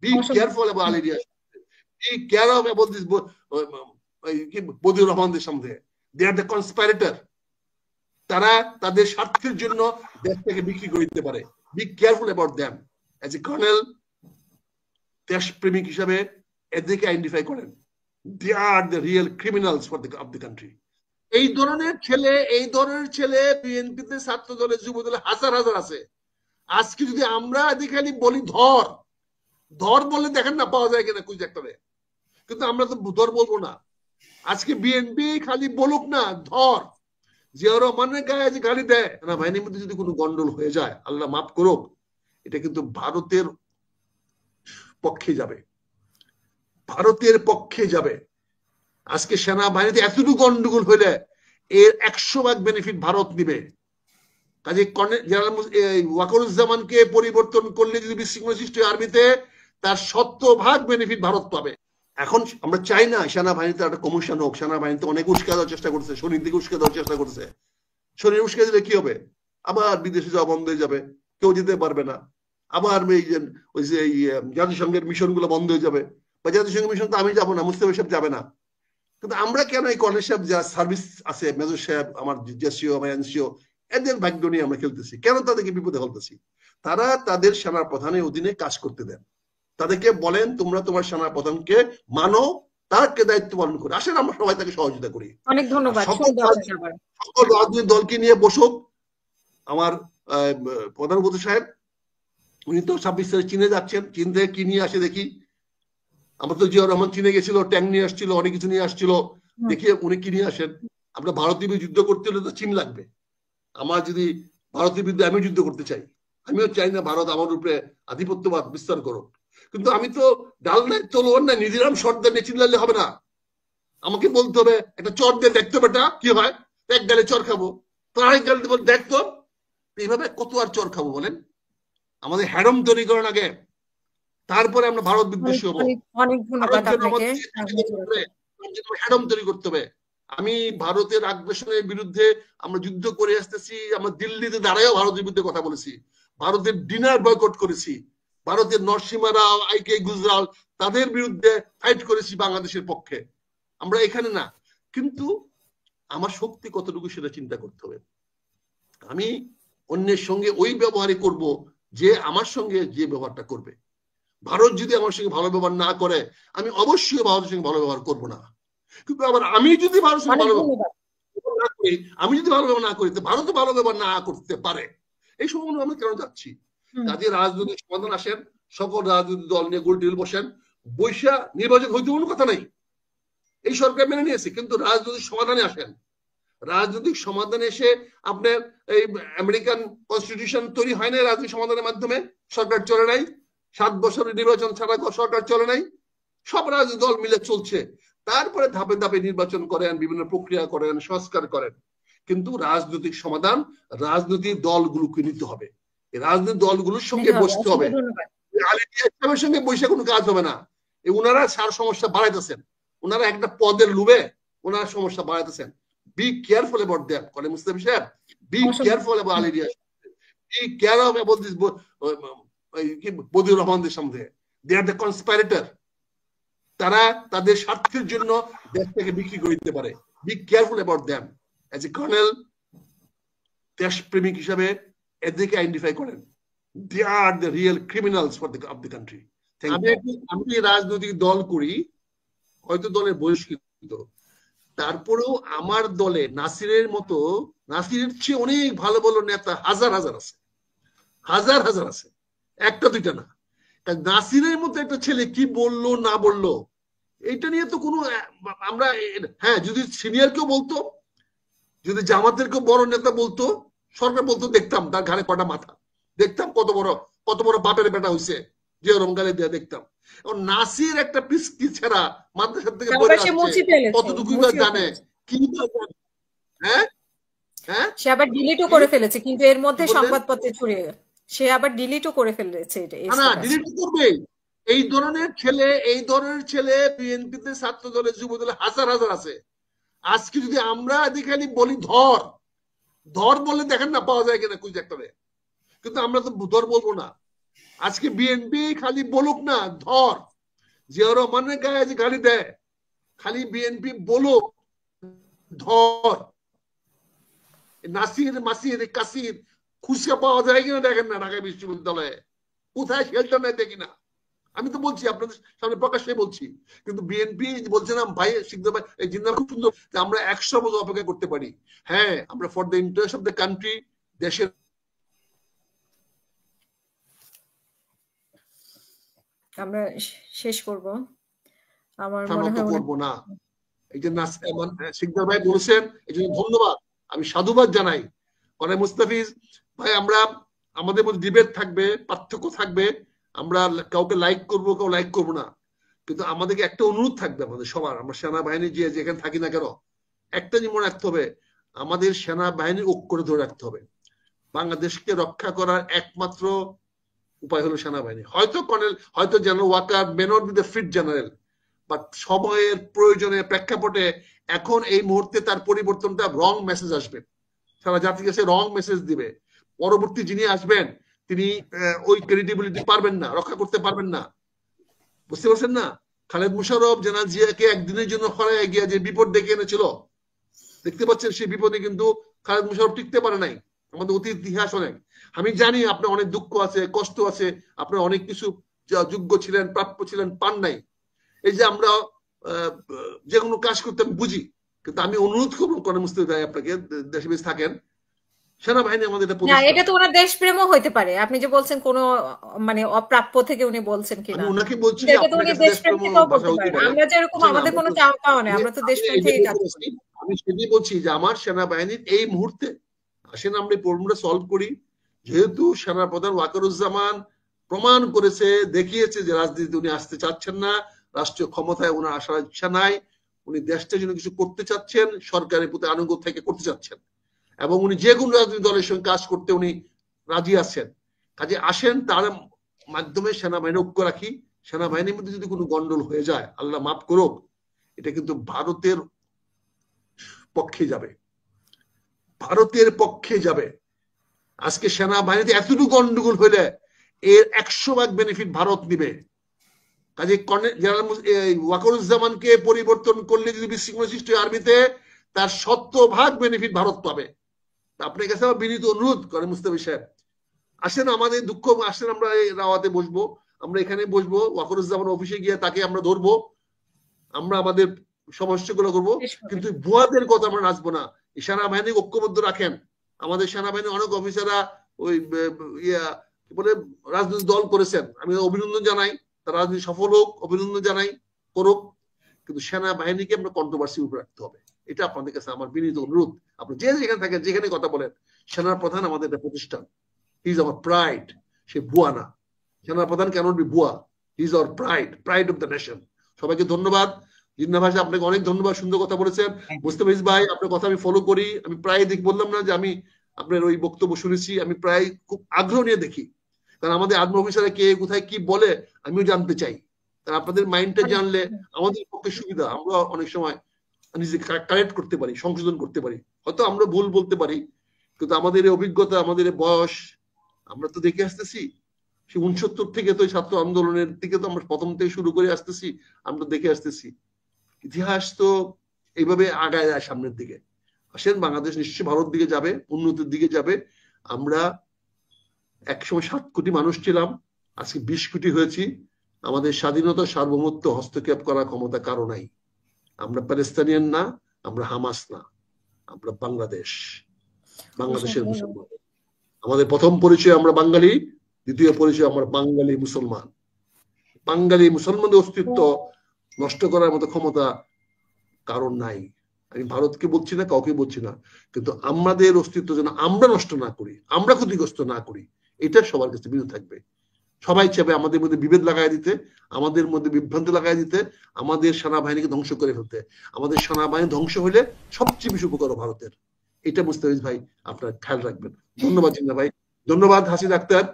Be careful about Al Ilyas. Be careful about this Bodiur Rahmanদের সামনে। They are the conspirator. তারা তাদের স্বার্থের জন্য দেশটাকে বিক্রি করে দিতে পারে। Be careful about them. As a colonel, দেশপ্রেমিক হিসাবে এদেরকে আইডেন্টিফাই করেন। They are the real criminals of the country. এই ধরনের ছেলে বিএনপিতে, ছাত্র দলে, যুব দলে হাজার হাজার আছে। আজকে যদি আমরা খালি বলি ধর বলে দেখেন না পাওয়া যায় কিনা কুইজ একটা, কিন্তু আমরা তো ধর বলবো না। আজকে বিএনপি খালি বলুক না ধর, জিয়াউর রহমানের গায়ে যে গালি দেয় না, বাহিনীর মধ্যে যদি কোনো গন্ডল হয়ে যায়, আল্লাহ মাফ করুক, এটা কিন্তু ভারতের পক্ষে যাবে। আজকে সেনাবাহিনীতে এতটুকু গন্ডগোল হইলে এর 100% বেনিফিট ভারত নিবে। কাজে জেনারেল ওয়াকারুজ্জামানকে পরিবর্তন করলে যদি বিশৃঙ্খলা সৃষ্টি আর্মিতে, তার 70% বেনিফিট ভারত পাবে। এখন আমরা চাই না সেনাবাহিনীতে একটা কমিশন হোক। সেনাবাহিনীতে অনেক উস্কা দেওয়ার চেষ্টা করছে, শনির দিকে উস্কা দেওয়ার চেষ্টা করছে। শনির উস্কা দিলে কি হবে? আবার বিদেশে যাওয়া বন্ধ হয়ে যাবে, কেউ যেতে পারবে না। আবার ওই যে জাতিসংঘের মিশন গুলো বন্ধ হয়ে যাবে। বা জাতিসংঘের মিশন তো আমি যাবো না, মুস্তাফা সাহেব যাবে না। কিন্তু আমরা কেন এই কলেজ সাহেব যারা সার্ভিস আছে, মেজর সাহেব, আমার জেসিও, আমার এনসিও, এদের ভাগ্য নিয়ে আমরা খেলতেছি। কেন তাদেরকে বিপদে ফেলতেছি? তারা তাদের সেনা প্রধানের অধীনে কাজ করতে দেন। তাদেরকে বলেন তোমরা তোমার সেনা প্রধানকে মানো, তাকে দায়িত্ব পালন করে আসেন, আমরা সবাই তাকে সহযোগিতা করি। অনেক ধন্যবাদ। সকল রাজনৈতিক দলকে নিয়ে বসুক। আমার প্রধান উপদেষ্টা সাহেব, উনি তো 26 তারিখ চীনে যাচ্ছেন, চীন থেকে কি নিয়ে আসে দেখি। আমরা তো জিয়াউর রহমান চীনে গেছিল, ট্যাঙ্ক নিয়ে আসছিল, অনেক কিছু নিয়ে আসছিল, দেখি উনি কি নিয়ে আসেন। আমরা ভারতীয় যুদ্ধ করতে হলে তো চীন লাগবে। আমার যদি ভারতের বিরুদ্ধে আমি যুদ্ধ করতে চাই, আমিও চাই না ভারত আমার উপরে আধিপত্যবাদ বিস্তার করুক। কিন্তু আমি তো ডাল নাই তলোয়ার নাই, নিধিরাম শর্ট দিয়ে চিল্লালে হবে না। আমাকে বলতে হবে একটা চর দিয়ে দেখতো বেটা কি হয়, এক গালে চর খাবো, তো আরেক গালে দেখতো। এইভাবে কত আর চর খাবো বলেন? আমাদের হ্যাডম তৈরি করার আগে, তারপরে আমরা ভারত বিদ্বেষী হবো। হ্যাডম তৈরি করতে হবে। আমি ভারতের আগ্রাসনের বিরুদ্ধে আমরা যুদ্ধ করে আসতেছি। আমরা দিল্লিতে দাঁড়ায়ও ভারতের বিরুদ্ধে কথা বলেছি, ভারতের ডিনার বয়কট করেছি, ভারতের নরসিমা রাও, আইকে গুজরাল, তাদের বিরুদ্ধে ফাইট করেছি বাংলাদেশের পক্ষে। আমরা এখানে না, কিন্তু আমার শক্তি কতটুকু সেটা চিন্তা করতে হবে। আমি অন্যের সঙ্গে ওই ব্যবহারই করব যে আমার সঙ্গে যে ব্যবহারটা করবে। ভারত যদি আমার সঙ্গে ভালো ব্যবহার না করে, আমি অবশ্যই ভারতের সঙ্গে ভালো ব্যবহার করবো না। কিন্তু আবার আমি যদি ভারতের সঙ্গে ভালো ব্যবহার না করি, আমি যদি ভালো ব্যবহার না করি, ভারতও ভালো ব্যবহার না করতে পারে। এই সম্বন্ধে আমরা কেন যাচ্ছি? কাজে রাজনৈতিক সমাধান আসেন, সকল রাজনৈতিক দল নিয়ে গোল টেবিল বসেন, বৈশা নির্বাচন হইতে কোনো কথা নাই, এই সরকার মেনে নিয়েছে। কিন্তু রাজনৈতিক সমাধানে আসেন। রাজনৈতিক সমাধানে এসে আপনার এই আমেরিকান কনস্টিটিউশন তৈরি হয় না রাজনৈতিক সমাধানের মাধ্যমে, সরকার চলে নাই। 7 বছরের নির্বাচন ছাড়া সরকার চলে নাই, সব রাজনৈতিক দল মিলে চলছে। তারপরে ধাপে ধাপে নির্বাচন করেন, বিভিন্ন প্রক্রিয়া করেন, সংস্কার করেন। কিন্তু রাজনৈতিক সমাধান রাজনৈতিক দলগুলোকে নিতে হবে, রাজনৈতিক দলগুলোর সঙ্গে বসতে হবে। আলিয়ার সঙ্গে বসে কোনো কাজ হবে না। ওনারা সার সমস্যা বাড়াইতেছেন, ওনারা একটা পদের লোভে ওনারা সমস্যা বাড়াইতেছেন। Be careful about them. Kale Mustafa Saab, be careful about Al Ilyas. Be careful about this Bodiur Rahmanদের সামনে। They are the conspirator. তারা তাদের স্বার্থের জন্য দেশটাকে বিক্রি করে দিতে পারে। Be careful about them. As a colonel, দেশপ্রেমিক হিসাবে এদেরকে আইডেন্টিফাই করেন। They are the real criminals of the country. আমি রাজনৈতিক দল করি, হয়তো দলের বহিষ্কৃত, তারপরেও আমার দলে নাসিরের মতো, নাসিরের চেয়ে অনেক ভালো ভালো নেতা হাজার হাজার আছে, হাজার হাজার আছে, একটা দুইটা না। নাসিরের মতো একটা ছেলে কি বললো না বললো এটা নিয়ে তো কোনো আমরা, হ্যাঁ যদি সিনিয়র কেউ বলতো, যদি জামাতের কেউ বড় নেতা বলতো, সরকার বলতো, দেখতাম তার ঘাড়ে কটা মাথা, দেখতাম কত বড় বাপের বেটা হয়েছে, যে রমগালে দিয়ে দেখতাম। নাসির একটা পিসকি ছেড়া মাদ্রাসা থেকে বলে আসছে, কতটুকু জানে কি, হ্যাঁ হ্যাঁ সে আবার ডিলিটও করে ফেলেছে, কিন্তু এর মধ্যে সংবাদপত্রে ছড়িয়ে সে আবার ডিলিটও করে ফেলেছে। না, ডিলিট করবে। এই ধরনের ছেলে বিএনপিতে, ছাত্র দলে, যুব দলে হাজার হাজার আছে। আজকে যদি আমরা খালি বলি ধর বললে দেখেন না পাওয়া যায় কিনা কুইজ একটা, কিন্তু আমরা তো ধর বলবো না। আজকে বিএনপি খালি বলুক না, ধর জিয়া রহমানের গায়ে যে গালি দেয়, খালি বিএনপি বলুক ধর। নাসির মাসির কাসির খুচরা পাওয়া যায় কিনা দেখেন না ঢাকা বিশ্ববিদ্যালয়ে, কোথায় শেল্টার নেই দেখি না। আমি তো বলছি আপনাদের সামনে প্রকাশ্যে বলছি, কিন্তু বিএনপি বলছে না ভাই শিখতে ভাই এই জিন্দাবাদ খুব সুন্দর, আমরা 100 বছর অপেক্ষা করতে পারি। হ্যাঁ, আমরা for the interest of the country, দেশের। আমরা শেষ করব, আমার মনে হয় করবো না। এই যে শিকদার ভাই বলেছেন, এই জন্য ধন্যবাদ, আমি সাধুবাদ জানাই। মানে মুস্তাফিজ ভাই, আমরা আমাদের মধ্যে ডিবেট থাকবে, পার্থক্য থাকবে, আমরা কাউকে লাইক করবো, কেউ লাইক করবো না, কিন্তু আমাদেরকে একটা অনুরোধ থাকবে আমাদের সবার, আমরা সেনাবাহিনী যে যেখানে থাকি না কেন, একটা জিনিস মনে রাখতে হবে, আমাদের সেনাবাহিনীর ঐক্য করে ধরে রাখতে হবে। বাংলাদেশকে রক্ষা করার একমাত্র উপায় হলো সেনাবাহিনী। হয়তো কর্নেল, হয়তো general Waker may not be the fit general, but সময়ের প্রয়োজনে প্রেক্ষাপটে এখন এই মুহূর্তে তার পরিবর্তনটা রং মেসেজ আসবে, সারা জাতির কাছে রং মেসেজ দিবে। পরবর্তী যিনি আসবেন তিনি ওই ক্রেডিবিলিটি পারবেন না, রক্ষা করতে পারবেন না। বুঝতে পারছেন না? খালেদ মুশাররফ জেনারেল জিয়াকে একদিনের জন্য হরায় গিয়া যে বিপদ ডেকে এনেছিল, দেখতে পাচ্ছেন সেই বিপদে কিন্তু খালেদ মুশাররফ টিকতে পারে নাই। আমাদের অতীত ইতিহাস অনেক, আমি জানি আপনার অনেক দুঃখ আছে, কষ্ট আছে, আপনার অনেক কিছু যোগ্য ছিলেন, প্রাপ্য ছিলেন, পান নাই। এই যে আমরা যে কোনো কাজ করতে আমি বুঝি, কিন্তু আমি অনুরোধ করবো কর্নেল মুস্তাফিজ ভাই আপনাকে, দেশে বেশ থাকেন, সেনাবাহিনী আমাদের এটা তো ওনার দেশপ্রেমও হইতে পারে। আপনি যে বলছেন কোন মানে অপ্রাপ্য থেকে উনি বলছেন কিনা, আমি ওনাকে বলছি এটা তো উনি দেশপ্রেম থেকেও বলতে পারেন। আমরা যেরকম আমাদের কোনো চাওয়া পাওয়া নেই, আমরা তো দেশপ্রেম থেকে কাজ করি। আমি সেটাই বলছি যে আমার সেনাবাহিনীর এই মুহূর্তে আসেন আমরা এই প্রবলেমটা সলভ করি। যেহেতু সেনাপ্রধান ওয়াকারুজ্জামান প্রমাণ করেছে, দেখিয়েছে যে রাজনীতি উনি আসতে চাচ্ছেন না, রাষ্ট্রীয় ক্ষমতায় ওনার আসার ইচ্ছা নাই, উনি দেশটার জন্য কিছু করতে চাচ্ছেন, সরকারের প্রতি আনুগত্য থেকে করতে চাচ্ছেন, এবং উনি যে কোনো রাজনৈতিক দলের সঙ্গে কাজ করতে উনি রাজি আছেন। কাজে আসেন তার মাধ্যমে সেনাবাহিনী ঐক্য রাখি। সেনাবাহিনীর মধ্যে যদি কোনো গন্ডল হয়ে যায়, আল্লাহ মাফ করুক, এটা কিন্তু ভারতের পক্ষে যাবে, ভারতের পক্ষে যাবে। আজকে সেনাবাহিনীতে এতটুকু গন্ডগোল হইলে এর 100 ভাগ বেনিফিট ভারত নিবে। কাজে জেনারেল ওয়াকারুজ্জামানকে পরিবর্তন করলে যদি বিশৃঙ্খলা সৃষ্টি হয় আর্মিতে, তার 70 ভাগ বেনিফিট ভারত পাবে। আপনার কাছে আমার বিনীত অনুরোধ করে মুস্তাফিজ সাহেব, আসেন আমাদের দুঃখ, আসেন আমরা এই রাওয়াতে বসবো, আমরা এখানে বসবো, ওয়াকারুজ্জামান অফিসে গিয়ে তাকে আমরা ধরবো, আমরা আমাদের সমস্যাগুলো করবো, কিন্তু ভুয়াদের কথা আমরা নাচবো না। সেনাবাহিনী ঐক্যবদ্ধ রাখেন। আমাদের সেনাবাহিনী অনেক অফিসাররা ওই কি বলে রাজনৈতিক দল করেছেন, আমি অভিনন্দন জানাই, তারা রাজনীতি সফল হোক, অভিনন্দন জানাই, করুক, কিন্তু সেনাবাহিনীকে আমরা কন্ট্রোভার্সি উপরে রাখতে হবে। এটা আপনাদের কাছে আমার বিনীত অনুরোধ। আপনি যে যেখানে থাকেন, যেখানে কথা বলেন, সেনা প্রধান আমাদের একটা প্রতিষ্ঠান, হি ইজ আওয়ার প্রাইড, সে ভুয়া না। সেনা প্রধান ক্যানট বি ভুয়া, he is our pride, pride of the nation. সবাইকে ধন্যবাদ। জিন্না ভাই আপনাকে অনেক ধন্যবাদ, সুন্দর কথা বলেছেন। মুস্তাফিজ ভাই আপনার কথা আমি ফলো করি, আমি প্রায় বললাম না যে আমি আপনার ওই বক্তব্য শুনেছি, আমি প্রায় খুব আগ্রহ নিয়ে দেখি, কারণ আমাদের আর্মি অফিসাররা কে কোথায় কি বলে আমিও জানতে চাই। কারণ আপনাদের মাইন্ডটা জানলে আমাদের পক্ষে সুবিধা, আমরা অনেক সময় নিজে কারেক্ট করতে পারি, সংশোধন করতে পারি। হয়তো আমরা ভুল বলতে পারি, কিন্তু আমাদের এই অভিজ্ঞতা, আমাদের বয়স, আমরা তো দেখে আসতেছি সেই 69 থেকে তো ছাত্র আন্দোলনের দিকে তো আমরা প্রথম থেকে শুরু করে আসতেছি, আমরা দেখে আসতেছি। ইতিহাস তো এইভাবে আগায় যায় সামনের দিকে। আসেন, বাংলাদেশ নিশ্চয়ই ভারত দিকে যাবে, উন্নতির দিকে যাবে। আমরা একসময় 7 কোটি মানুষ ছিলাম, আজকে 20 কোটি হয়েছি। আমাদের স্বাধীনতা, সার্বভৌমত্ব হস্তক্ষেপ করার ক্ষমতা কারো নাই। আমরা প্যালেস্তানিয়ান না, আমরা হামাস না, আমরা বাংলাদেশ, বাংলাদেশের মুসলমান। আমাদের প্রথম পরিচয় আমরা বাঙালি, দ্বিতীয় পরিচয় আমরা বাঙালি মুসলমান। বাঙালি মুসলমানদের অস্তিত্ব নষ্ট করার মতো ক্ষমতা কারণ নাই। আমি ভারতকে বলছি না, কাউকে বলছি না, কিন্তু আমাদের অস্তিত্ব যেন আমরা নষ্ট না করি, আমরা ক্ষতিগ্রস্ত না করি, এটা সবার কাছে বিরত থাকবে। সবাই চাইবে আমাদের মধ্যে বিভেদ লাগাই দিতে, আমাদের মধ্যে বিভ্রান্তি লাগাই দিতে, আমাদের সেনাবাহিনীকে ধ্বংস করে ফেলতে। আমাদের সেনাবাহিনী ধ্বংস হলে সবচেয়ে বেশি উপকার ভারতের। এটা মুস্তাফিজ ভাই আপনার খেয়াল রাখবেন। ধন্যবাদ জিন্না ভাই, ধন্যবাদ হাসিন আক্তার।